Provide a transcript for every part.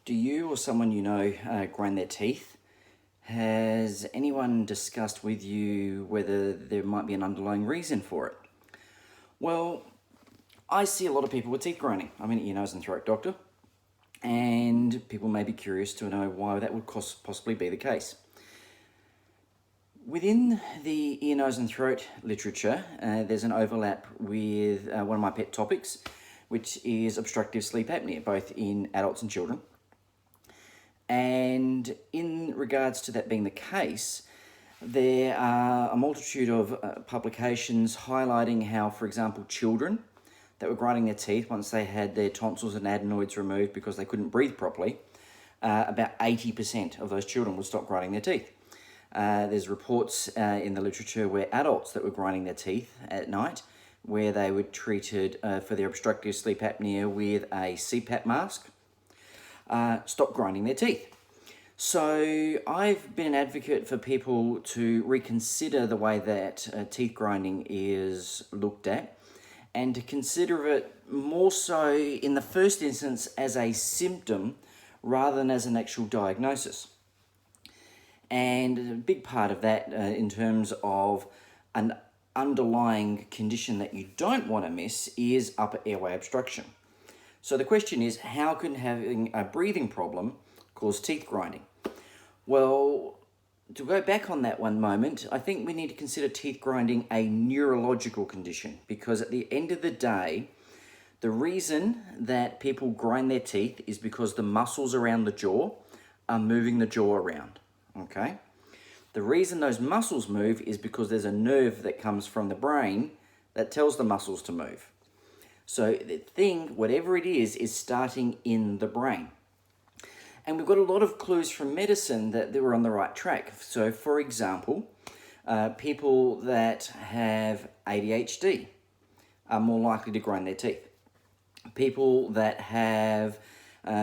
Do you or someone you know grind their teeth? Has anyone discussed with you whether there might be an underlying reason for it? Well, I see a lot of people with teeth grinding. I'm an ear, nose and throat doctor, and people may be curious to know why that would possibly be the case. Within the ear, nose and throat literature, there's an overlap with one of my pet topics, which is obstructive sleep apnea, both in adults and children. And in regards to that being the case, there are a multitude of publications highlighting how, for example, children that were grinding their teeth once they had their tonsils and adenoids removed because they couldn't breathe properly, about 80% of those children would stop grinding their teeth. There's reports in the literature where adults that were grinding their teeth at night, where they were treated for their obstructive sleep apnea with a CPAP mask, stop grinding their teeth. So I've been an advocate for people to reconsider the way that teeth grinding is looked at, and to consider it more so in the first instance as a symptom rather than as an actual diagnosis. And a big part of that in terms of an underlying condition that you don't want to miss is upper airway obstruction. So the question is, how can having a breathing problem cause teeth grinding? Well, to go back on that one moment, I think we need to consider teeth grinding a neurological condition, because at the end of the day, the reason that people grind their teeth is because the muscles around the jaw are moving the jaw around, okay? The reason those muscles move is because there's a nerve that comes from the brain that tells the muscles to move. So the thing, whatever it is starting in the brain. And we've got a lot of clues from medicine that we're on the right track. So for example, people that have ADHD are more likely to grind their teeth. People that have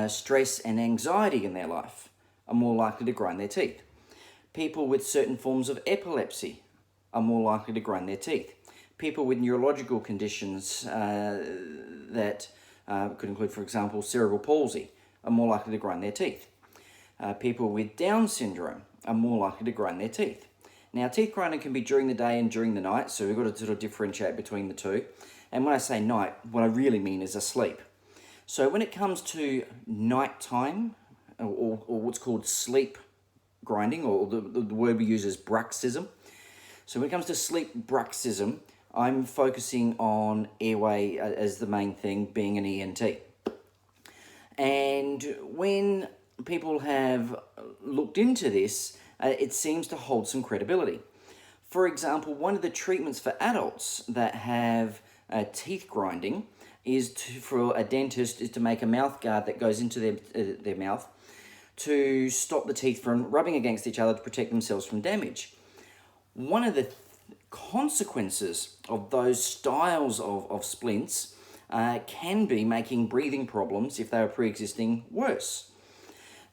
stress and anxiety in their life are more likely to grind their teeth. People with certain forms of epilepsy are more likely to grind their teeth. People with neurological conditions that could include, for example, cerebral palsy, are more likely to grind their teeth. People with Down syndrome are more likely to grind their teeth. Now, teeth grinding can be during the day and during the night, so we've got to sort of differentiate between the two. And when I say night, what I really mean is asleep. So when it comes to nighttime, or what's called sleep grinding, or the word we use is bruxism. So when it comes to sleep bruxism, I'm focusing on airway as the main thing, being an ENT. And when people have looked into this, it seems to hold some credibility. For example, one of the treatments for adults that have teeth grinding is for a dentist is to make a mouth guard that goes into their mouth to stop the teeth from rubbing against each other to protect themselves from damage. One of the consequences of those styles of splints can be making breathing problems, if they are pre-existing, worse.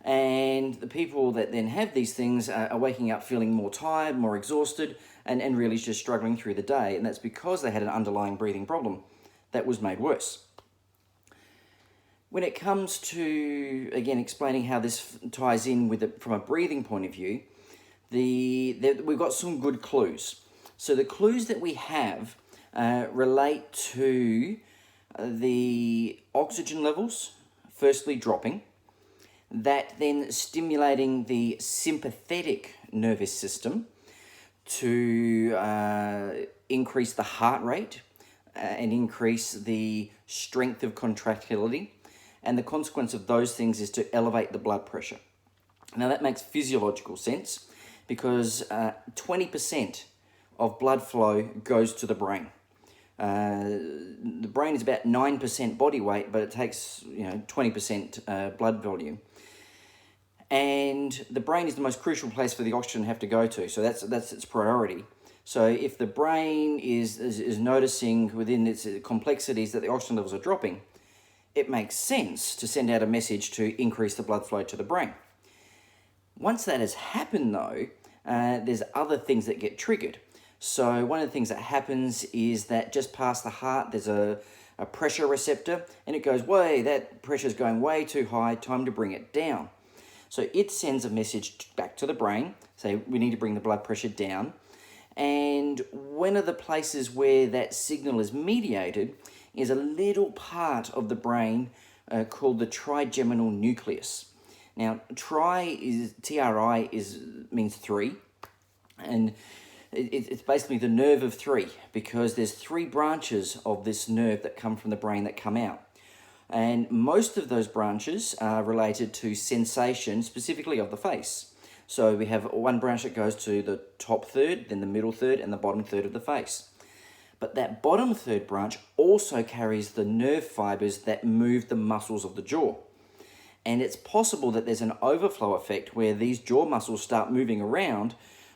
And the people that then have these things are waking up feeling more tired, more exhausted, and really just struggling through the day. And that's because they had an underlying breathing problem that was made worse. When it comes to, again, explaining how this ties in with it from a breathing point of view, we've got some good clues. So the clues that we have relate to the oxygen levels, firstly dropping, that then stimulating the sympathetic nervous system to increase the heart rate and increase the strength of contractility. And the consequence of those things is to elevate the blood pressure. Now that makes physiological sense because 20% of blood flow goes to the brain. The brain is about 9% body weight, but it takes 20% blood volume. And the brain is the most crucial place for the oxygen to have to go to, so that's its priority. So if the brain is noticing within its complexities that the oxygen levels are dropping, it makes sense to send out a message to increase the blood flow to the brain. Once that has happened though, there's other things that get triggered. So one of the things that happens is that just past the heart, there's a a pressure receptor, and it goes, way, that pressure's going way too high, time to bring it down. So it sends a message back to the brain, say we need to bring the blood pressure down. And one of the places where that signal is mediated is a little part of the brain called the trigeminal nucleus. Now, TRI means three, and it's basically the nerve of three, because there's three branches of this nerve that come from the brain that come out. And most of those branches are related to sensation, specifically of the face. So we have one branch that goes to the top third, then the middle third, and the bottom third of the face. But that bottom third branch also carries the nerve fibers that move the muscles of the jaw. And it's possible that there's an overflow effect where these jaw muscles start moving around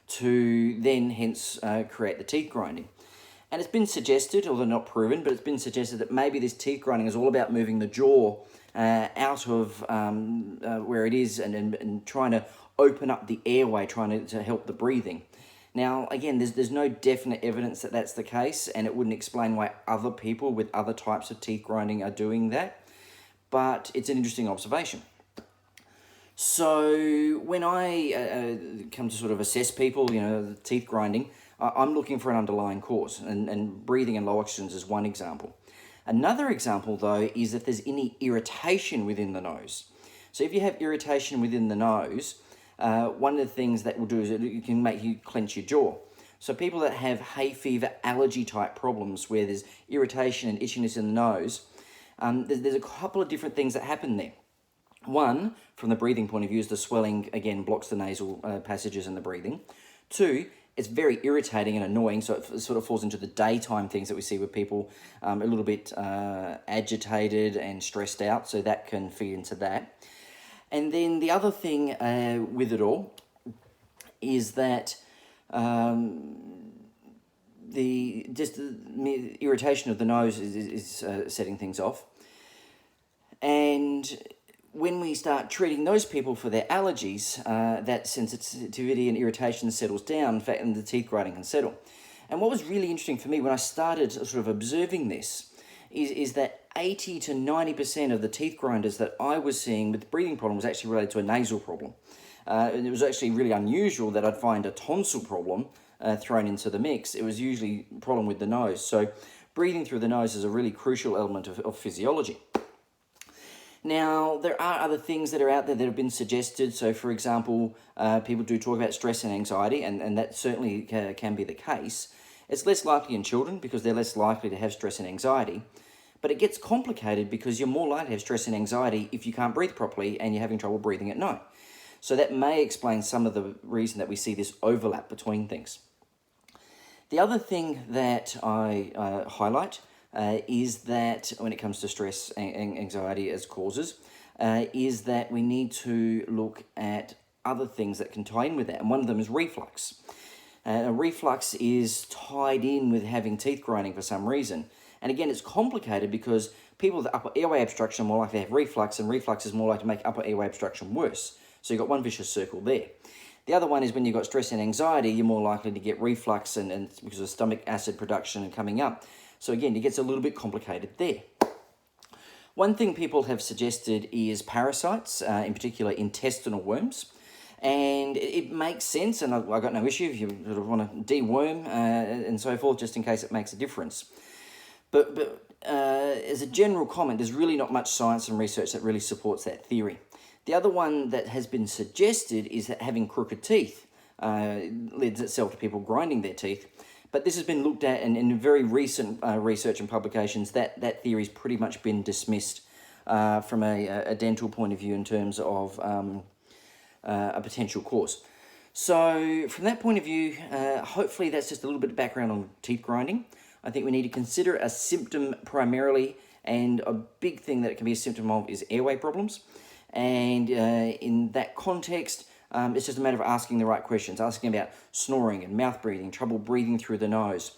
to then hence create the teeth grinding. And it's been suggested, although not proven, but it's been suggested that maybe this teeth grinding is all about moving the jaw out of where it is and trying to open up the airway, trying to help the breathing. Now, again, there's no definite evidence that that's the case, and it wouldn't explain why other people with other types of teeth grinding are doing that, but it's an interesting observation. So when I come to sort of assess people, the teeth grinding, I'm looking for an underlying cause, and breathing and low oxygens is one example. Another example, though, is if there's any irritation within the nose. So if you have irritation within the nose, one of the things that will do is it can make you clench your jaw. So people that have hay fever, allergy type problems where there's irritation and itchiness in the nose, there's a couple of different things that happen there. One, from the breathing point of view, is the swelling, again, blocks the nasal passages in the breathing. Two, it's very irritating and annoying, so it sort of falls into the daytime things that we see with people a little bit agitated and stressed out, so that can feed into that. And then the other thing with it all is that the irritation of the nose is setting things off. And when we start treating those people for their allergies, that sensitivity and irritation settles down, in fact, and the teeth grinding can settle. And what was really interesting for me when I started sort of observing this is that 80 to 90% of the teeth grinders that I was seeing with breathing problems was actually related to a nasal problem. And it was actually really unusual that I'd find a tonsil problem thrown into the mix. It was usually a problem with the nose. So breathing through the nose is a really crucial element of physiology. Now, there are other things that are out there that have been suggested. So, for example, people do talk about stress and anxiety, and that certainly can be the case. It's less likely in children because they're less likely to have stress and anxiety. But it gets complicated because you're more likely to have stress and anxiety if you can't breathe properly and you're having trouble breathing at night. So that may explain some of the reason that we see this overlap between things. The other thing that I highlight is that when it comes to stress and anxiety as causes, is that we need to look at other things that can tie in with that. And one of them is reflux. Reflux is tied in with having teeth grinding for some reason. And again, it's complicated because people with upper airway obstruction are more likely to have reflux, and reflux is more likely to make upper airway obstruction worse. So you've got one vicious circle there. The other one is when you've got stress and anxiety, you're more likely to get reflux and because of stomach acid production and coming up. So again, it gets a little bit complicated there. One thing people have suggested is parasites, in particular intestinal worms. And it makes sense, and I've got no issue if you sort of want to deworm and so forth, just in case it makes a difference. But as a general comment, there's really not much science and research that really supports that theory. The other one that has been suggested is that having crooked teeth lends itself to people grinding their teeth. But this has been looked at, and in very recent research and publications, that theory's pretty much been dismissed from a dental point of view in terms of a potential cause. So from that point of view, hopefully that's just a little bit of background on teeth grinding. I think we need to consider a symptom primarily, and a big thing that it can be a symptom of is airway problems. And in that context, it's just a matter of asking the right questions, asking about snoring and mouth breathing, trouble breathing through the nose,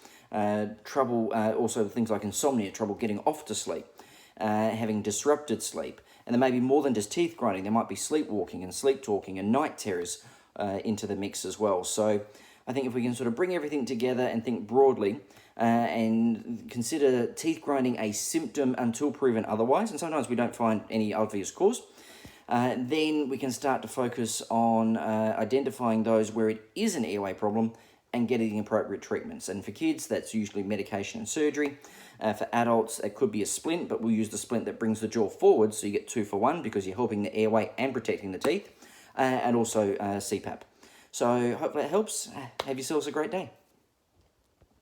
trouble, also things like insomnia, trouble getting off to sleep, having disrupted sleep. And there may be more than just teeth grinding. There might be sleepwalking and sleep talking and night terrors into the mix as well. So I think if we can sort of bring everything together and think broadly, and consider teeth grinding a symptom until proven otherwise, and sometimes we don't find any obvious cause. Then we can start to focus on identifying those where it is an airway problem and getting the appropriate treatments. And for kids, that's usually medication and surgery. For adults, it could be a splint, but we'll use the splint that brings the jaw forward, so you get 2 for 1 because you're helping the airway and protecting the teeth, and also CPAP. So hopefully that helps. Have yourselves a great day.